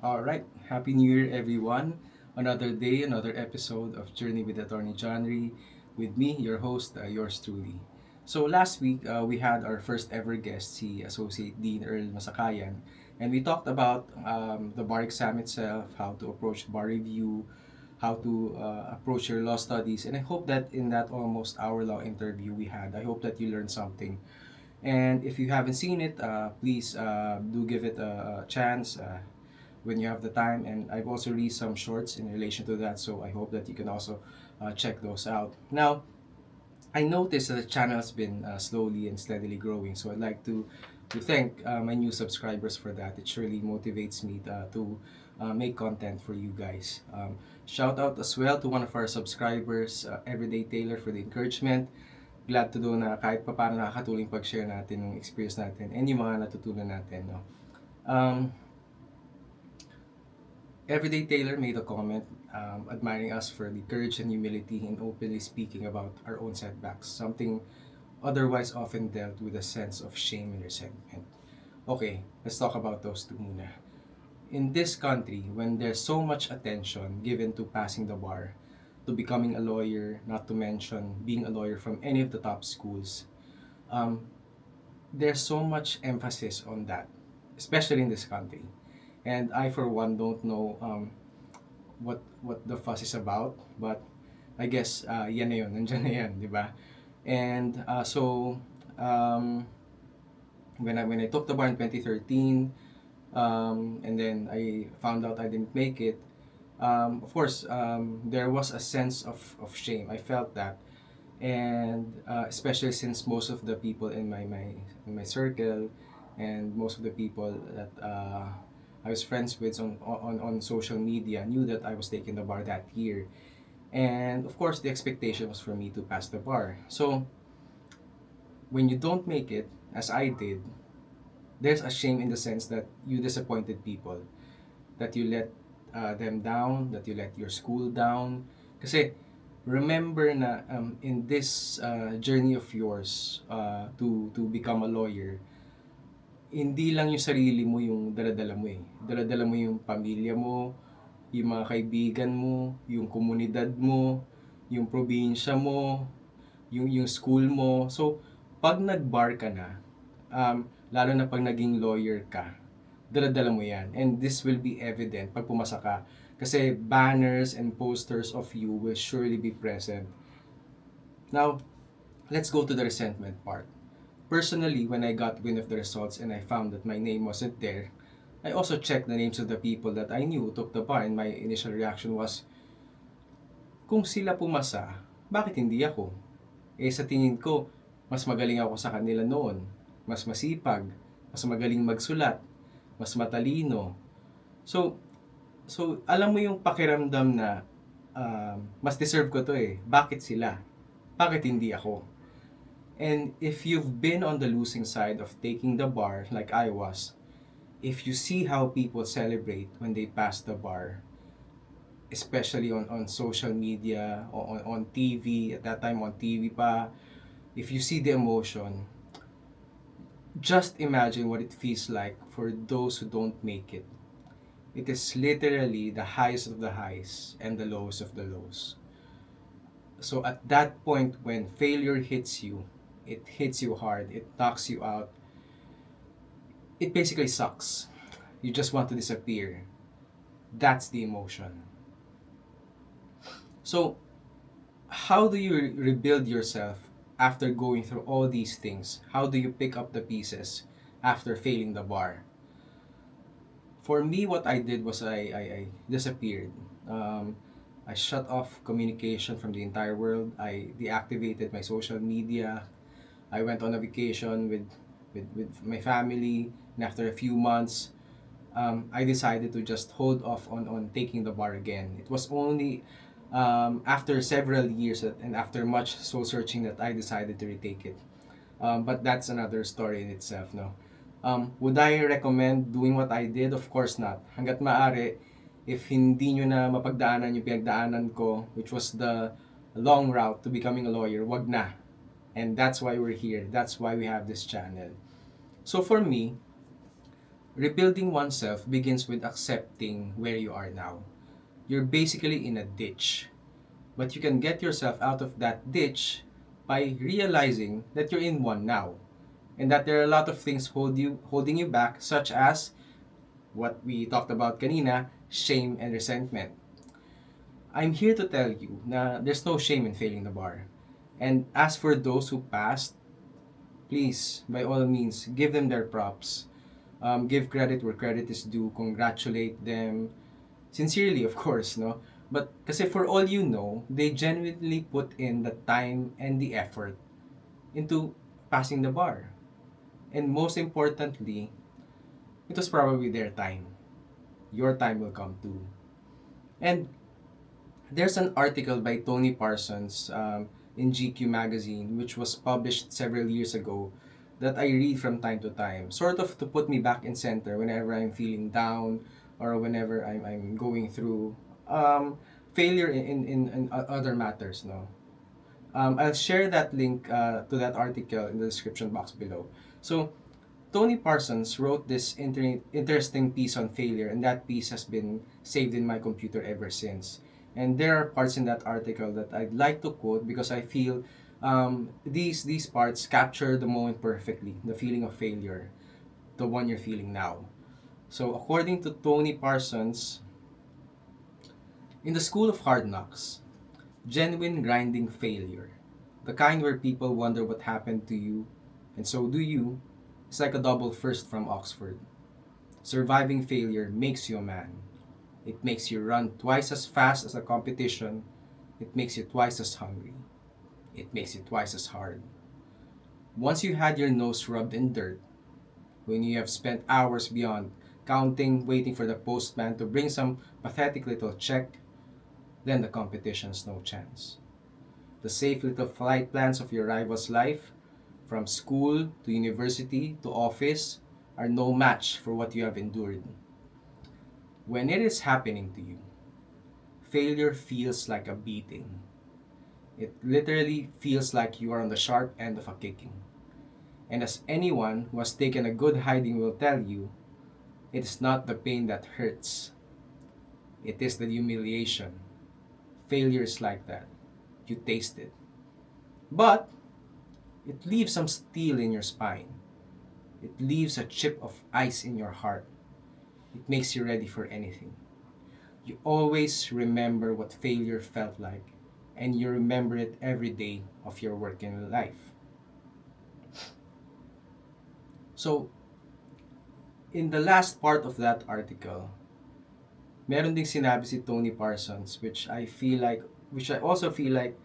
All right, Happy New Year, everyone. Another day, another episode of Journey with Attorney Jonry. With me, your host, yours truly. So last week, we had our first ever guest, si Associate Dean Earl Masakayan, and we talked about the bar exam itself, how to approach bar review, how to approach your law studies, and I hope that in that almost hour-long interview we had, I hope that you learned something. And if you haven't seen it, please do give it a chance. When you have the time. And I've also read some shorts in relation to that, so I hope that you can also check those out. Now, I noticed that the channel has been slowly and steadily growing, so I'd like to thank my new subscribers for that. It surely motivates me to make content for you guys. Shout out as well to one of our subscribers, Everyday Taylor, for the encouragement. Glad to know na kahit pa paano nakakatuling pag-share natin ng experience natin and yung mga natutunan natin. No? Um, Everyday Taylor made a comment admiring us for the courage and humility in openly speaking about our own setbacks, something otherwise often dealt with a sense of shame and resentment. Okay, let's talk about those two muna. In this country, when there's so much attention given to passing the bar, to becoming a lawyer, not to mention being a lawyer from any of the top schools, um, there's so much emphasis on that, especially in this country. And I, for one, don't know what the fuss is about, but I guess yan na yun, nandyan na yan, di ba? And um, when I took the bar in 2013, and then I found out I didn't make it, of course, there was a sense of shame. I felt that. And especially since most of the people in my circle and most of the people that I was friends with on social media knew that I was taking the bar that year. And of course, the expectation was for me to pass the bar. So when you don't make it, as I did, there's a shame in the sense that you disappointed people, that you let them down, that you let your school down. Kasi remember na in this journey of yours to become a lawyer, hindi lang yung sarili mo yung daladala mo eh. Daladala mo yung pamilya mo, yung mga kaibigan mo, yung komunidad mo, yung probinsya mo, yung school mo. So, pag nag-bar ka na, lalo na pag naging lawyer ka, daladala mo yan. And this will be evident pag pumasa ka. Kasi banners and posters of you will surely be present. Now, let's go to the resentment part. Personally, when I got wind of the results and I found that my name wasn't there, I also checked the names of the people that I knew who took the bar, and my initial reaction was, kung sila pumasa, bakit hindi ako? Eh sa tingin ko, mas magaling ako sa kanila noon. Mas masipag, mas magaling magsulat, mas matalino. So, alam mo yung pakiramdam na mas deserve ko to eh. Bakit sila? Bakit hindi ako? And if you've been on the losing side of taking the bar like I was, if you see how people celebrate when they pass the bar, especially on social media, on TV, at that time on TV pa, if you see the emotion, just imagine what it feels like for those who don't make it. It is literally the highs of the highs and the lows of the lows. So at that point when failure hits you, it hits you hard, it knocks you out, it basically sucks. You just want to disappear. That's the emotion. So, how do you rebuild yourself after going through all these things? How do you pick up the pieces after failing the bar? For me, what I did was I disappeared. I shut off communication from the entire world. I deactivated my social media. I went on a vacation with my family. And after a few months, I decided to just hold off on taking the bar again. It was only after several years and after much soul searching that I decided to retake it. But that's another story in itself, no? Would I recommend doing what I did? Of course not. Hanggat maaari, if hindi nyo na mapagdaanan yung pinagdaanan ko, which was the long route to becoming a lawyer, wag na. And that's why we're here. That's why we have this channel. So for me, Rebuilding oneself begins with accepting where you are now. You're basically in a ditch, but you can get yourself out of that ditch by realizing that you're in one now, and that there are a lot of things holding you back, such as what we talked about kanina, shame and resentment. I'm here to tell you na there's no shame in failing the bar. And as for those who passed, please, by all means, give them their props. Give credit where credit is due. Congratulate them. Sincerely, of course, no? But kasi for all you know, they genuinely put in the time and the effort into passing the bar. And most importantly, it was probably their time. Your time will come too. And there's an article by Tony Parsons in GQ magazine, which was published several years ago, that I read from time to time, sort of to put me back in center whenever I'm feeling down or whenever I'm going through failure in other matters. No, I'll share that link to that article in the description box below. So Tony Parsons wrote this interesting piece on failure, and that piece has been saved in my computer ever since. And there are parts in that article that I'd like to quote because I feel these parts capture the moment perfectly, the feeling of failure, the one you're feeling now. So according to Tony Parsons, in the school of hard knocks, genuine grinding failure, the kind where people wonder what happened to you, and so do you, is like a double first from Oxford. Surviving failure makes you a man. It makes you run twice as fast as the competition. It makes you twice as hungry. It makes you twice as hard. Once you had your nose rubbed in dirt, when you have spent hours beyond counting, waiting for the postman to bring some pathetic little check, then the competition's no chance. The safe little flight plans of your rival's life, from school to university to office, are no match for what you have endured. When it is happening to you, failure feels like a beating. It literally feels like you are on the sharp end of a kicking. And as anyone who has taken a good hiding will tell you, it is not the pain that hurts. It is the humiliation. Failure is like that. You taste it. But it leaves some steel in your spine. It leaves a chip of ice in your heart. It makes you ready for anything. You always remember what failure felt like, and you remember it every day of your working life. So, in the last part of that article, meron ding sinabi si Tony Parsons, which I also feel like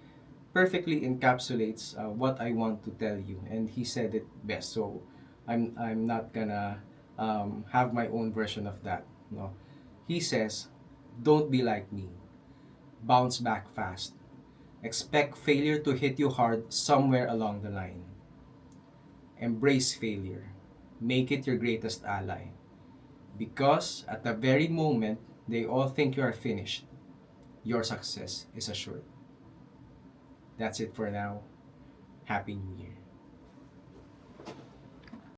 perfectly encapsulates what I want to tell you, and he said it best. So I'm not gonna have my own version of that. No, he says, "Don't be like me. Bounce back fast. Expect failure to hit you hard somewhere along the line. Embrace failure. Make it your greatest ally. Because at the very moment they all think you are finished, your success is assured." That's it for now. Happy New Year.